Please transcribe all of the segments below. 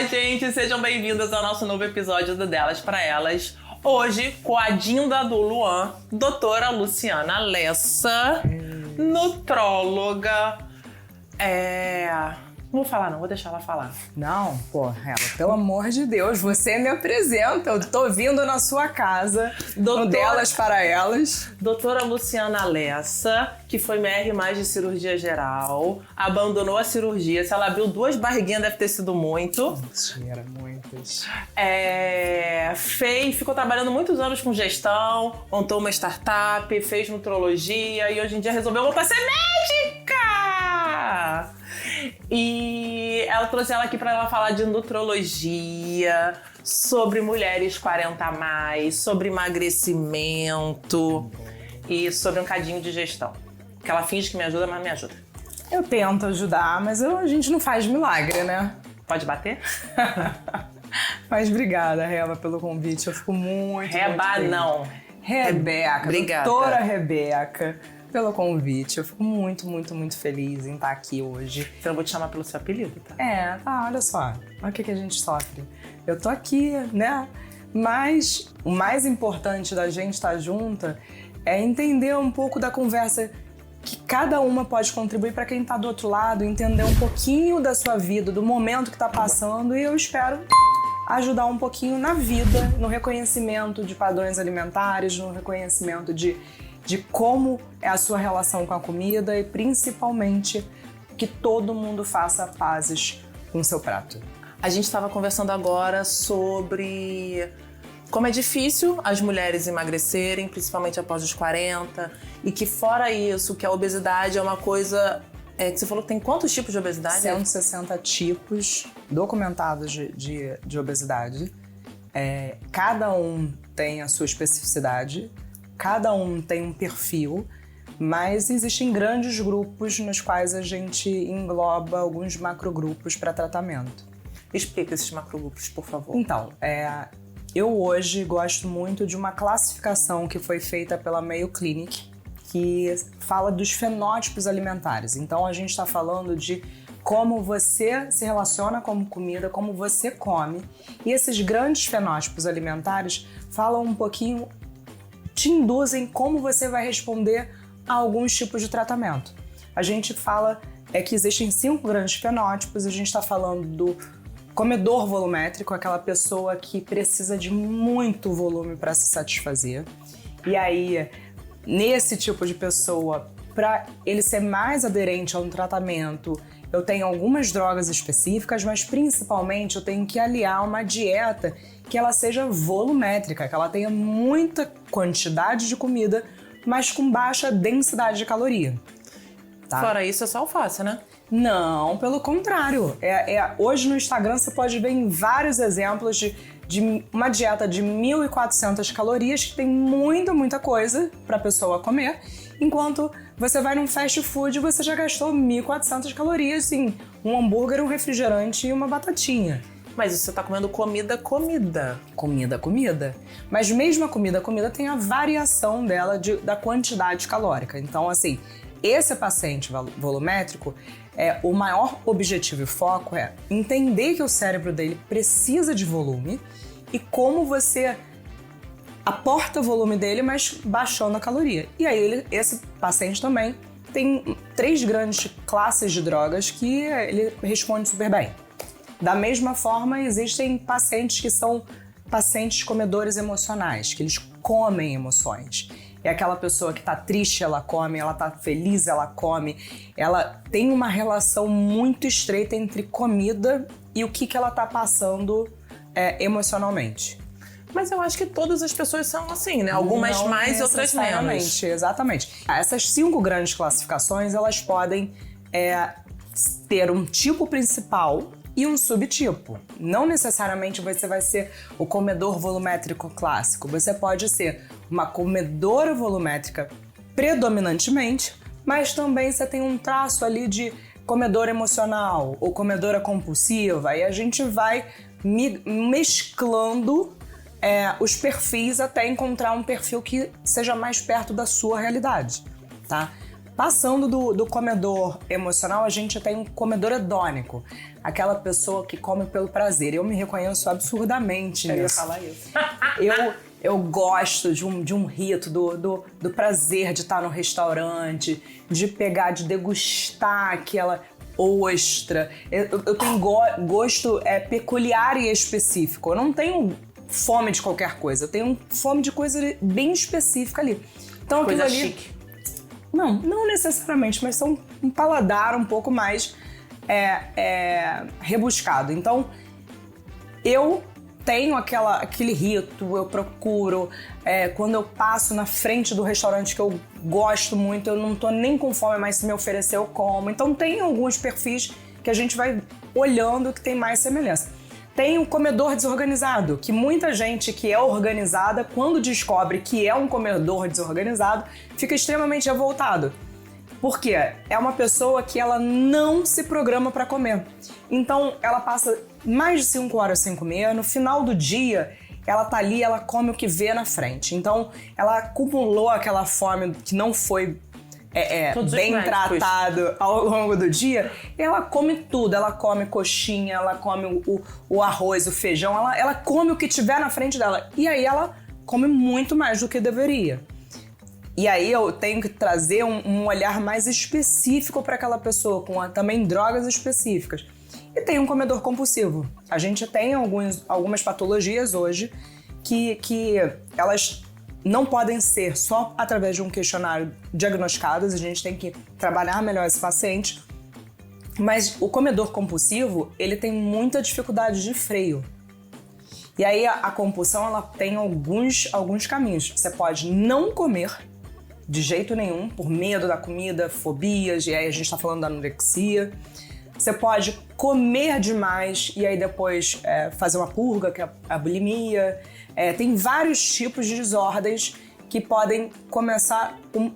gente, sejam bem-vindas ao nosso novo episódio do Delas para Elas. Hoje, com a Dinda do Luan, doutora Luciana Lessa, nutróloga. Não vou falar não, vou deixar ela falar. Não, porra, ela, pelo amor de Deus, você me apresenta, eu tô vindo na sua casa, no Delas para Elas. Doutora Luciana Lessa, que foi MR+ de cirurgia geral, abandonou a cirurgia, se ela abriu 2 barriguinhas deve ter sido muito. Mentira, muitas. Ficou trabalhando muitos anos com gestão, montou uma startup, fez nutrologia e hoje em dia resolveu voltar a ser médica! E ela trouxe ela aqui para ela falar de nutrologia, sobre mulheres 40+, sobre emagrecimento e sobre um cadinho de gestão. Que ela finge que me ajuda, mas não me ajuda. Eu tento ajudar, mas a gente não faz milagre, né? Pode bater? Mas obrigada, Reba, pelo convite. Eu fico muito feliz. Não. Rebeca, Obrigada. doutora Rebeca, pelo convite. Eu fico muito feliz em estar aqui hoje. Eu não vou te chamar pelo seu apelido, tá? Olha só. Olha o que a gente sofre. Eu tô aqui, né? Mas o mais importante da gente estar junta é entender um pouco da conversa que cada uma pode contribuir para quem tá do outro lado, entender um pouquinho da sua vida, do momento que tá passando, e eu espero ajudar um pouquinho na vida, no reconhecimento de padrões alimentares, no reconhecimento de como é a sua relação com a comida e principalmente que todo mundo faça pazes com o seu prato. A gente estava conversando agora sobre como é difícil as mulheres emagrecerem, principalmente após os 40, e que fora isso, que a obesidade é uma coisa... que você falou que tem quantos tipos de obesidade? 160 tipos documentados de obesidade. Cada um tem a sua especificidade, cada um tem um perfil, mas existem grandes grupos nos quais a gente engloba alguns macrogrupos para tratamento. Explica esses macrogrupos, por favor. Então, eu hoje gosto muito de uma classificação que foi feita pela Mayo Clinic, que fala dos fenótipos alimentares. Então, a gente está falando de como você se relaciona com comida, como você come. E esses grandes fenótipos alimentares falam um pouquinho, te induzem como você vai responder a alguns tipos de tratamento. A gente fala que existem 5 grandes fenótipos. A gente está falando do comedor volumétrico, aquela pessoa que precisa de muito volume para se satisfazer. E aí, nesse tipo de pessoa, para ele ser mais aderente a um tratamento, eu tenho algumas drogas específicas, mas principalmente eu tenho que aliar uma dieta que ela seja volumétrica, que ela tenha muita quantidade de comida, mas com baixa densidade de caloria. Tá? Fora isso, é só alface, né? Não, pelo contrário. Hoje no Instagram você pode ver em vários exemplos de uma dieta de 1.400 calorias que tem muita coisa para a pessoa comer, enquanto você vai num fast food e você já gastou 1.400 calorias em um hambúrguer, um refrigerante e uma batatinha. Mas você tá comendo comida. Comida. Mas mesmo a comida tem a variação dela da quantidade calórica. Então, assim, esse paciente volumétrico, o maior objetivo e foco é entender que o cérebro dele precisa de volume e como você aporta o volume dele, mas baixando a caloria. E aí esse paciente também tem 3 grandes classes de drogas que ele responde super bem. Da mesma forma, existem pacientes que são pacientes comedores emocionais, que eles comem emoções. É aquela pessoa que tá triste, ela come, ela tá feliz, ela come. Ela tem uma relação muito estreita entre comida e o que ela tá passando emocionalmente. Mas eu acho que todas as pessoas são assim, né? Algumas Não mais, outras menos. Exatamente. Essas 5 grandes classificações, elas podem ter um tipo principal e um subtipo. Não necessariamente você vai ser o comedor volumétrico clássico. Você pode ser uma comedora volumétrica predominantemente, mas também você tem um traço ali de comedora emocional ou comedora compulsiva, e a gente vai mesclando os perfis até encontrar um perfil que seja mais perto da sua realidade, tá? Passando do comedor emocional, a gente tem um comedor hedônico. Aquela pessoa que come pelo prazer. Eu me reconheço absurdamente nisso. Eu ia falar isso. Eu gosto de um rito, do prazer de estar no restaurante, de pegar, de degustar aquela ostra. Eu tenho gosto peculiar e específico. Eu não tenho fome de qualquer coisa. Eu tenho fome de coisa aquele específica ali. Então, coisa aquilo ali, chique. Não necessariamente, mas são um paladar um pouco mais rebuscado. Então, eu tenho aquele rito, eu procuro. Quando eu passo na frente do restaurante que eu gosto muito, eu não tô nem com fome, mas se me oferecer eu como. Então, tem alguns perfis que a gente vai olhando que tem mais semelhança. Tem o comedor desorganizado, que muita gente que é organizada, quando descobre que é um comedor desorganizado, fica extremamente revoltado. Por quê? É uma pessoa que ela não se programa para comer. Então, ela passa mais de 5 horas sem comer, no final do dia, ela tá ali, ela come o que vê na frente. Então, ela acumulou aquela fome que não foi bem tratado ao longo do dia, ela come tudo. Ela come coxinha, ela come o arroz, o feijão, ela come o que tiver na frente dela. E aí ela come muito mais do que deveria. E aí eu tenho que trazer um olhar mais específico para aquela pessoa, com também drogas específicas. E tem um comedor compulsivo. A gente tem algumas patologias hoje que elas não podem ser só através de um questionário diagnosticadas, a gente tem que trabalhar melhor esse paciente. Mas o comedor compulsivo, ele tem muita dificuldade de freio. E aí a compulsão, ela tem alguns caminhos. Você pode não comer de jeito nenhum, por medo da comida, fobias, e aí a gente tá falando da anorexia. Você pode comer demais e aí depois fazer uma purga, que é a bulimia. Tem vários tipos de desordens que podem começar com o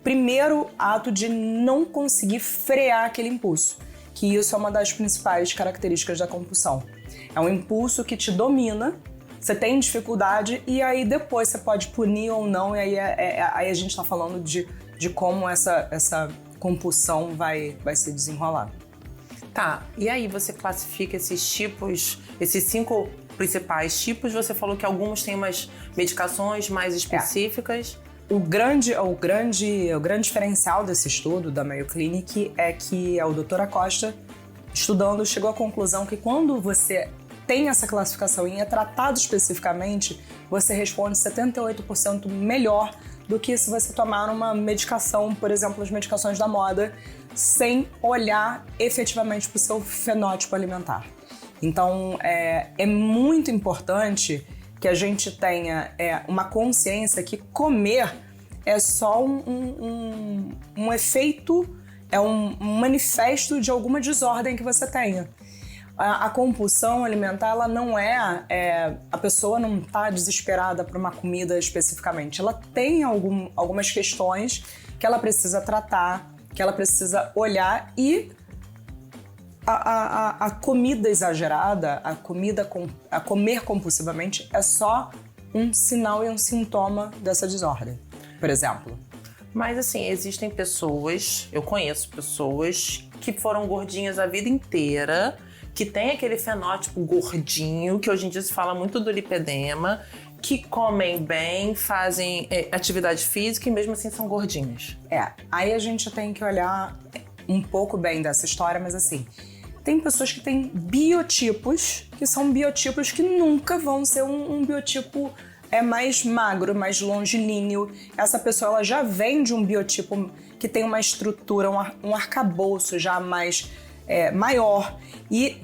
primeiro ato de não conseguir frear aquele impulso, que isso é uma das principais características da compulsão. É um impulso que te domina, você tem dificuldade e aí depois você pode punir ou não, e aí a gente está falando de como essa compulsão vai se desenrolar. Tá, e aí você classifica esses tipos, esses 5 principais tipos. Você falou que alguns têm umas medicações mais específicas. O grande diferencial desse estudo da Mayo Clinic é que o Dr. Acosta, estudando, chegou à conclusão que quando você tem essa classificação e é tratado especificamente, você responde 78% melhor do que se você tomar uma medicação, por exemplo, as medicações da moda, sem olhar efetivamente para o seu fenótipo alimentar. Então, é muito importante que a gente tenha uma consciência que comer é só um efeito, um manifesto de alguma desordem que você tenha. A compulsão alimentar, ela não a pessoa não está desesperada por uma comida especificamente. Ela tem algumas questões que ela precisa tratar, que ela precisa olhar, e a comida exagerada, a comer compulsivamente é só um sinal e um sintoma dessa desordem, por exemplo. Mas assim, existem pessoas, eu conheço pessoas que foram gordinhas a vida inteira, que tem aquele fenótipo gordinho, que hoje em dia se fala muito do lipedema, que comem bem, fazem atividade física e mesmo assim são gordinhas. Aí a gente tem que olhar um pouco bem dessa história, mas assim, tem pessoas que têm biotipos, que são biotipos que nunca vão ser um biotipo mais magro, mais longilíneo. Essa pessoa, ela já vem de um biotipo que tem uma estrutura, um arcabouço já mais maior. E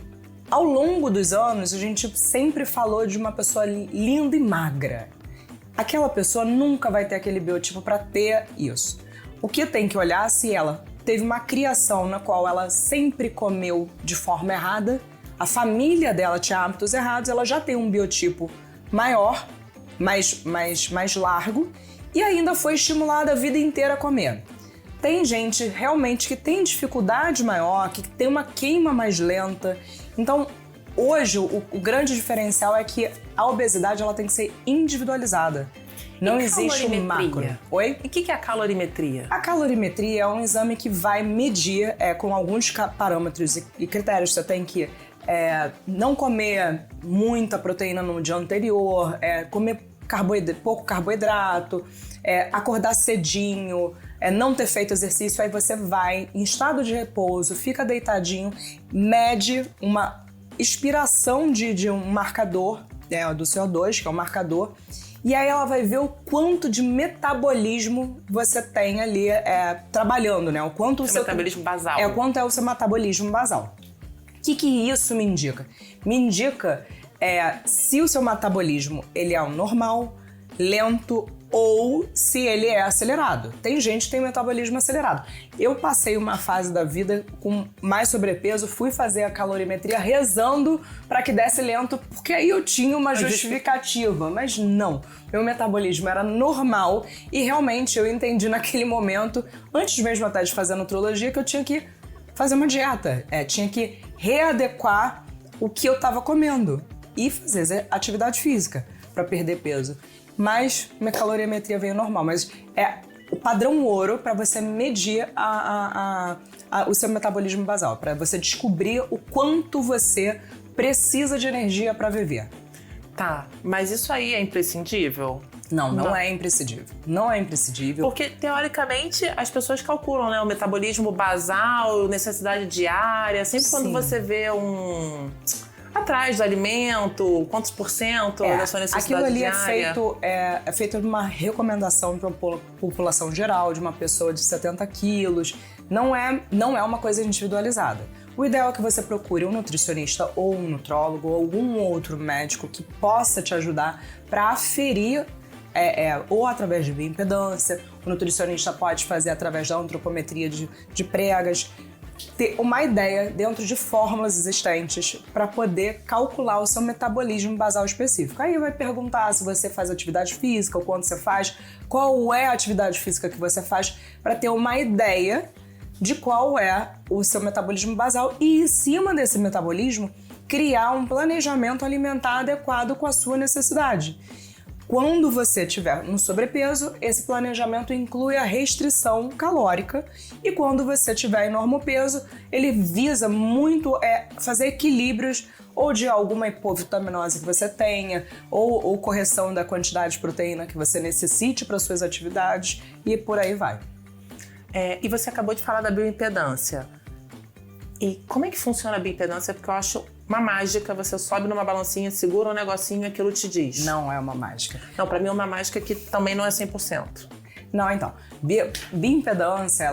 ao longo dos anos, a gente sempre falou de uma pessoa linda e magra. Aquela pessoa nunca vai ter aquele biotipo para ter isso. O que tem que olhar se ela teve uma criação na qual ela sempre comeu de forma errada, a família dela tinha hábitos errados, ela já tem um biotipo maior, mais largo, e ainda foi estimulada a vida inteira a comer. Tem gente realmente que tem dificuldade maior, que tem uma queima mais lenta. Então, hoje, o grande diferencial é que a obesidade ela tem que ser individualizada. Não existe um macro. Oi? E o que é a calorimetria? A calorimetria é um exame que vai medir com alguns parâmetros e critérios. Você tem que não comer muita proteína no dia anterior, comer pouco carboidrato, acordar cedinho, não ter feito exercício. Aí você vai em estado de repouso, fica deitadinho, mede uma expiração de um marcador do CO2, que é um marcador, e aí ela vai ver o quanto de metabolismo você tem ali trabalhando, né? O quanto o seu metabolismo basal. O quanto é o seu metabolismo basal. O que isso me indica? Me indica se o seu metabolismo ele é normal, lento ou se ele é acelerado. Tem gente que tem metabolismo acelerado. Eu passei uma fase da vida com mais sobrepeso, fui fazer a calorimetria rezando para que desse lento, porque aí eu tinha uma justificativa, mas não. Meu metabolismo era normal e realmente eu entendi naquele momento, antes mesmo até de fazer a nutrologia, que eu tinha que fazer uma dieta. Tinha que readequar o que eu estava comendo e fazer atividade física para perder peso. Mas minha calorimetria veio normal, mas é o padrão ouro para você medir o seu metabolismo basal, para você descobrir o quanto você precisa de energia para viver. Tá, mas isso aí é imprescindível? Não é imprescindível. Não é imprescindível. Porque, teoricamente, as pessoas calculam, né? O metabolismo basal, necessidade diária. Sempre quando você vê atrás do alimento, quantos por cento da sua necessidade aquilo ali diária. É feito uma recomendação para a população geral, de uma pessoa de 70 quilos. Não é uma coisa individualizada. O ideal é que você procure um nutricionista ou um nutrólogo ou algum outro médico que possa te ajudar para aferir ou através de bioimpedância. O nutricionista pode fazer através da antropometria de pregas, ter uma ideia dentro de fórmulas existentes para poder calcular o seu metabolismo basal específico. Aí vai perguntar se você faz atividade física, o quanto você faz, qual é a atividade física que você faz, para ter uma ideia de qual é o seu metabolismo basal e, em cima desse metabolismo, criar um planejamento alimentar adequado com a sua necessidade. Quando você estiver no sobrepeso, esse planejamento inclui a restrição calórica, e quando você estiver em normopeso, ele visa muito fazer equilíbrios ou de alguma hipovitaminose que você tenha, ou correção da quantidade de proteína que você necessite para suas atividades, e por aí vai. E você acabou de falar da bioimpedância. E como é que funciona a bioimpedância? Porque eu acho uma mágica, você sobe numa balancinha, segura um negocinho e aquilo te diz. Não é uma mágica. Não, pra mim é uma mágica que também não é 100%. Não, então. Bioimpedância,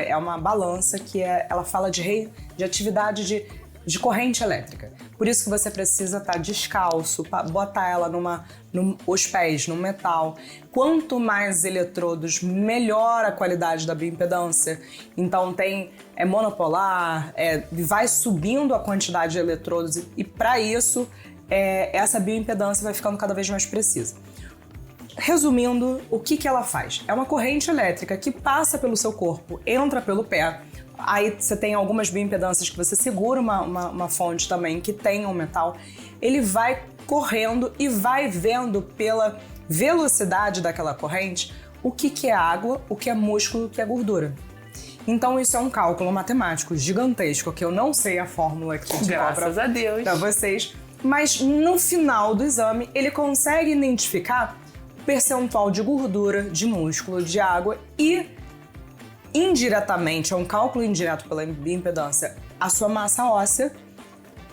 é uma balança que ela fala de atividade de corrente elétrica. Por isso que você precisa estar descalço, botar ela os pés no metal. Quanto mais eletrodos, melhor a qualidade da bioimpedância. Então tem monopolar, vai subindo a quantidade de eletrodos e para isso essa bioimpedância vai ficando cada vez mais precisa. Resumindo, o que ela faz? É uma corrente elétrica que passa pelo seu corpo, entra pelo pé. Aí você tem algumas bioimpedâncias que você segura uma fonte também que tem um metal. Ele vai correndo e vai vendo pela velocidade daquela corrente o que é água, o que é músculo, o que é gordura. Então isso é um cálculo matemático gigantesco, que eu não sei a fórmula aqui de Graças a Deus. Para vocês, mas no final do exame ele consegue identificar o percentual de gordura, de músculo, de água e indiretamente, é um cálculo indireto pela bioimpedância, a sua massa óssea,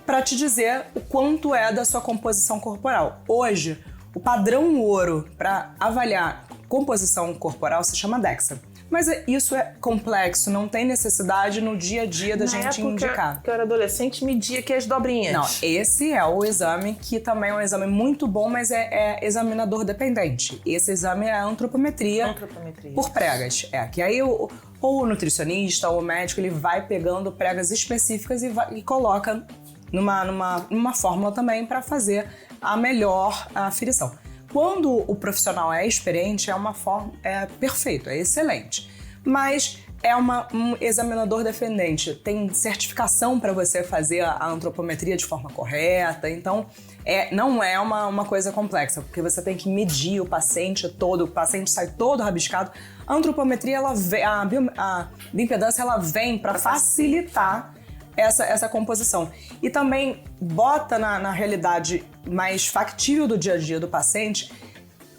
para te dizer o quanto é da sua composição corporal. Hoje, o padrão ouro para avaliar composição corporal se chama DEXA. Mas isso é complexo, não tem necessidade no dia a dia da gente indicar. Que eu era adolescente, media aqui as dobrinhas. Não, esse é o exame que também é um exame muito bom, mas é examinador dependente. Esse exame é a antropometria por pregas. Que aí ou o nutricionista ou o médico ele vai pegando pregas específicas e coloca numa fórmula também para fazer a melhor aferição. Quando o profissional é experiente, é perfeito, é excelente. Mas é um examinador dependente, tem certificação para você fazer a antropometria de forma correta, então Não é uma coisa complexa, porque você tem que medir o paciente todo, o paciente sai todo rabiscado. A antropometria, a bioimpedância, ela vem para facilitar essa composição. E também bota na realidade mais factível do dia a dia do paciente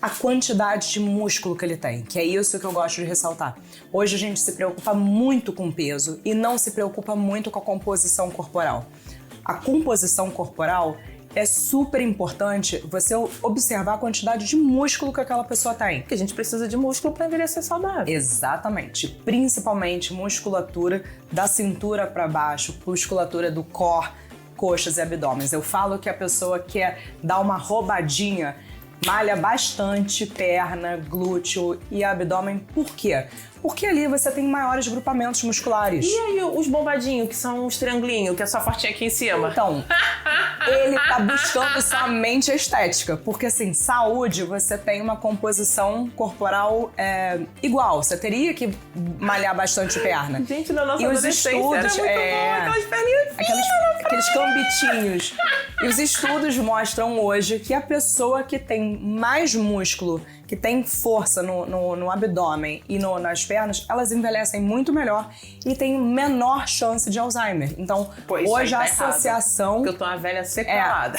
a quantidade de músculo que ele tem, que é isso que eu gosto de ressaltar. Hoje a gente se preocupa muito com peso e não se preocupa muito com a composição corporal. A composição corporal é super importante você observar a quantidade de músculo que aquela pessoa tem. Porque a gente precisa de músculo para envelhecer saudável. Exatamente. Principalmente musculatura da cintura para baixo, musculatura do core, coxas e abdômenes. Eu falo que a pessoa quer dar uma roubadinha, malha bastante perna, glúteo e abdômen. Por quê? Porque ali você tem maiores grupamentos musculares. E aí os bombadinhos, que são uns triangulinhos, que é só fortinho aqui em cima? Então, ele tá buscando somente a estética. Porque assim, saúde, você tem uma composição corporal igual. Você teria que malhar bastante perna. Gente, na nossa e os adolescência estudos, era muito bom, aquelas perninhas aqueles cambitinhos. E os estudos mostram hoje que a pessoa que tem mais músculo, que tem força no abdômen e nas pernas, elas envelhecem muito melhor e têm menor chance de Alzheimer. Então, hoje a associação... Porque eu tô uma velha sequelada.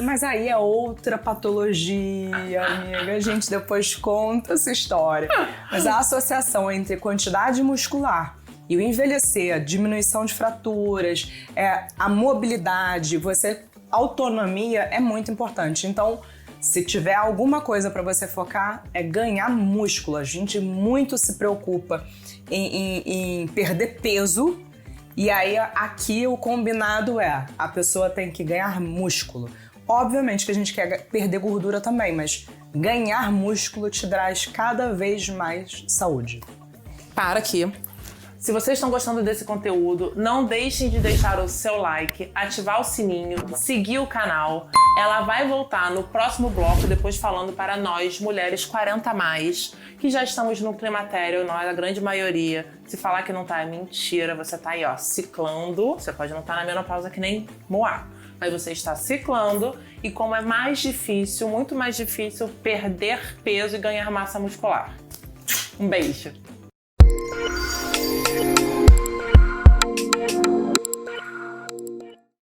Mas aí é outra patologia, amiga. A gente depois conta essa história. Mas a associação entre quantidade muscular e o envelhecer, a diminuição de fraturas, a mobilidade, autonomia é muito importante. Então, se tiver alguma coisa para você focar, é ganhar músculo. A gente muito se preocupa em perder peso. E aí, aqui o combinado a pessoa tem que ganhar músculo. Obviamente que a gente quer perder gordura também, mas ganhar músculo te traz cada vez mais saúde. Para aqui. Se vocês estão gostando desse conteúdo, não deixem de deixar o seu like, ativar o sininho, seguir o canal. Ela vai voltar no próximo bloco, depois falando para nós, mulheres 40+, que já estamos no climatério, nós, a grande maioria. Se falar que não tá, é mentira. Você tá aí, ó, ciclando. Você pode não estar na menopausa que nem Moá, mas você está ciclando. E como é mais difícil, muito mais difícil, perder peso e ganhar massa muscular. Um beijo!